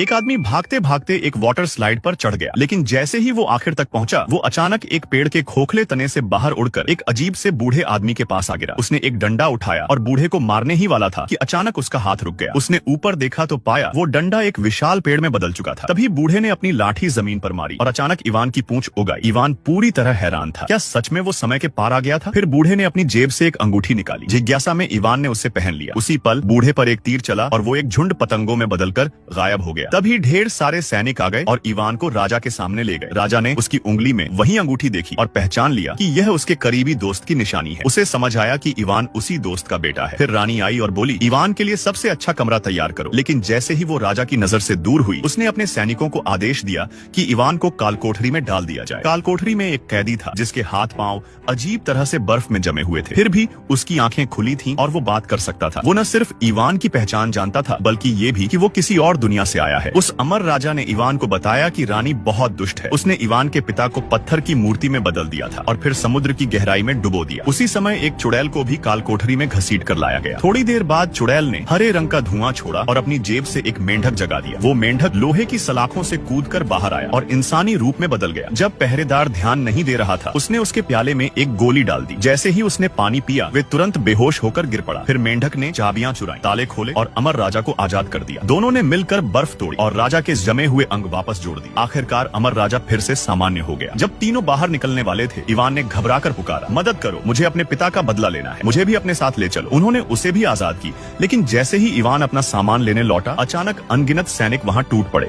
एक आदमी भागते भागते एक वाटर स्लाइड पर चढ़ गया, लेकिन जैसे ही वो आखिर तक पहुंचा, वो अचानक एक पेड़ के खोखले तने से बाहर उड़कर एक अजीब से बूढ़े आदमी के पास आ गिरा। उसने एक डंडा उठाया और बूढ़े को मारने ही वाला था कि अचानक उसका हाथ रुक गया। उसने ऊपर देखा तो पाया वो डंडा एक विशाल पेड़ में बदल चुका था। तभी बूढ़े ने अपनी लाठी जमीन पर मारी और अचानक इवान की पूंछ उगाई। इवान पूरी तरह हैरान था, क्या सच में वो समय के पार आ गया था? फिर बूढ़े ने अपनी जेब से एक अंगूठी निकाली। जिज्ञासा में इवान ने उसे पहन लिया। उसी पल बूढ़े पर एक तीर चला और वो एक झुंड पतंगों में बदलकर गायब हो गया। तभी ढेर सारे सैनिक आ गए और इवान को राजा के सामने ले गए। राजा ने उसकी उंगली में वही अंगूठी देखी और पहचान लिया कि यह उसके करीबी दोस्त की निशानी है। उसे समझ आया कि इवान उसी दोस्त का बेटा है। फिर रानी आई और बोली, इवान के लिए सबसे अच्छा कमरा तैयार करो। लेकिन जैसे ही वो राजा की नजर से दूर हुई, उसने अपने सैनिकों को आदेश दिया कि इवान को कालकोठरी में डाल दिया जाए। कालकोठरी में एक कैदी था जिसके हाथ पांव अजीब तरह से बर्फ में जमे हुए थे। फिर भी उसकी आंखें खुली थीं और वो बात कर सकता था। वो न सिर्फ इवान की पहचान जानता था, बल्कि ये भी कि वो किसी और दुनिया से आया है। उस अमर राजा ने इवान को बताया कि रानी बहुत दुष्ट है। उसने इवान के पिता को पत्थर की मूर्ति में बदल दिया था और फिर समुद्र की गहराई में डुबो दिया। उसी समय एक चुड़ैल को भी कालकोठरी में घसीट कर लाया गया। थोड़ी देर बाद चुड़ैल ने हरे रंग का धुआं छोड़ा और अपनी जेब से एक मेंढक जगा दिया। वो मेंढक लोहे की सलाखों से कूदकर बाहर आया और इंसानी रूप में बदल गया। जब पहरेदार ध्यान नहीं दे रहा था, उसने उसके प्याले में एक गोली डाल दी। जैसे ही उसने पानी पिया, वे तुरंत बेहोश होकर गिर पड़ा। फिर मेंढक ने चाबियां चुराई, ताले खोले और अमर राजा को आजाद कर दिया। दोनों ने मिलकर बर्फ तोड़ी और राजा के जमे हुए अंग वापस जोड़ दिए। आखिरकार अमर राजा फिर से सामान्य हो गया। जब तीनों बाहर निकलने वाले थे, इवान ने घबराकर पुकारा, मदद करो, मुझे अपने पिता का बदला लेना है, मुझे भी अपने साथ ले चलो। उन्होंने उसे भी आजाद की, लेकिन जैसे ही इवान अपना सामान लेने लौटा, अचानक अनगिनत सैनिक वहां टूट पड़े।